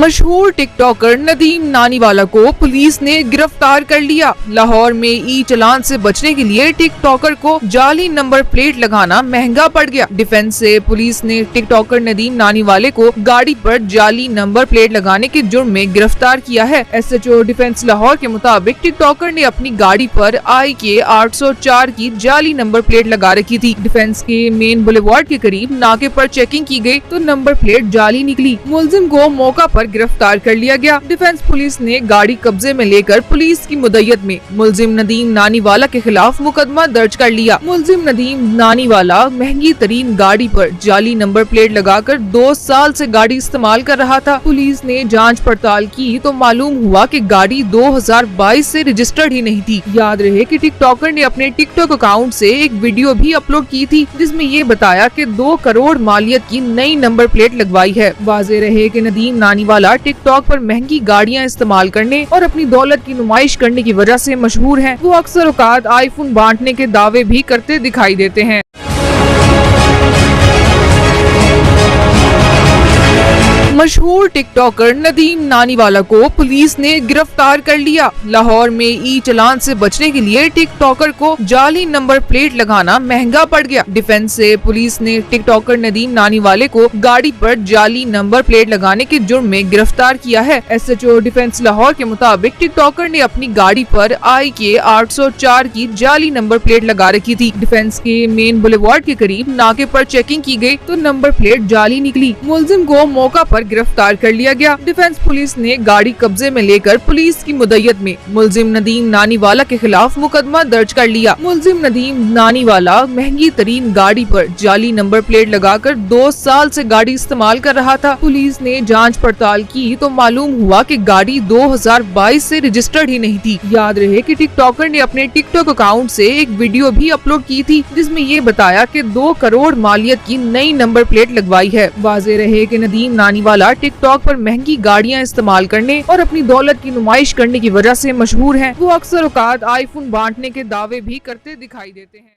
मशहूर टिकटॉकर नदीम नानीवाला को पुलिस ने गिरफ्तार कर लिया। लाहौर में ई चालान से बचने के लिए टिकटॉकर को जाली नंबर प्लेट लगाना महंगा पड़ गया। डिफेंस से पुलिस ने टिकटॉकर नदीम नानीवाले को गाड़ी पर जाली नंबर प्लेट लगाने के जुर्म में गिरफ्तार किया है। SHO डिफेंस लाहौर के मुताबिक टिकटॉकर ने अपनी गाड़ी पर IK 804 की जाली नंबर प्लेट लगा रखी थी। डिफेंस के मेन बुलेवार्ड के करीब नाके पर चेकिंग की गई तो नंबर प्लेट जाली निकली। मुलजिम को मौका पर गिरफ्तार कर लिया गया। डिफेंस पुलिस ने गाड़ी कब्जे में लेकर पुलिस की मुद्दत में मुलजिम नदीम नानीवाला के खिलाफ मुकदमा दर्ज कर लिया। मुलजिम नदीम नानीवाला महंगी तरीन गाड़ी पर जाली नंबर प्लेट लगाकर 2 साल से गाड़ी इस्तेमाल कर रहा था। पुलिस ने जांच पड़ताल की तो मालूम हुआ कि गाड़ी 2022 से रजिस्टर्ड ही नहीं थी। याद रहे कि टिकटॉकर ने अपने टिकटॉक अकाउंट से एक वीडियो भी अपलोड की थी जिसमें ये बताया कि 2 करोड़ मालियत की नई नंबर प्लेट लगवाई है। वाज़ेह रहे कि नदीम नानीवाला टिकटॉक पर महंगी गाड़ियां इस्तेमाल करने और अपनी दौलत की नुमाइश करने की वजह से मशहूर हैं। वो अक्सर औकात आईफोन बांटने के दावे भी करते दिखाई देते हैं। मशहूर टिकटॉकर नदीम नानीवाला को पुलिस ने गिरफ्तार कर लिया। लाहौर में ई चालान से बचने के लिए टिकटॉकर को जाली नंबर प्लेट लगाना महंगा पड़ गया। डिफेंस से पुलिस ने टिकटॉकर नदीम नानीवाले को गाड़ी पर जाली नंबर प्लेट लगाने के जुर्म में गिरफ्तार किया है। SHO डिफेंस लाहौर के मुताबिक टिकटॉकर ने अपनी गाड़ी पर IK 804 की जाली नंबर प्लेट लगा रखी थी। डिफेंस के मेन बुलेवार्ड के करीब नाके पर चेकिंग की गई तो नंबर प्लेट जाली निकली। मुलजिम को मौका पर गिरफ्तार कर लिया गया। डिफेंस पुलिस ने गाड़ी कब्जे में लेकर पुलिस की मुद्दत में मुलजिम नदीम नानीवाला के खिलाफ मुकदमा दर्ज कर लिया। मुलजिम नदीम नानीवाला महंगी तरीन गाड़ी पर जाली नंबर प्लेट लगाकर 2 साल से गाड़ी इस्तेमाल कर रहा था। पुलिस ने जांच पड़ताल की तो मालूम हुआ कि गाड़ी 2022 से रजिस्टर्ड ही नहीं थी। याद रहे कि टिकटॉकर ने अपने टिकटॉक अकाउंट से एक वीडियो भी अपलोड की थी जिसमें ये बताया कि 2 करोड़ मालियत की नई नंबर प्लेट लगवाई है। वाज़ेह रहे कि नदीम नानीवाला टिकटॉक पर महंगी गाड़ियां इस्तेमाल करने और अपनी दौलत की नुमाइश करने की वजह से मशहूर हैं। वो अक्सर औकात आईफोन बांटने के दावे भी करते दिखाई देते हैं।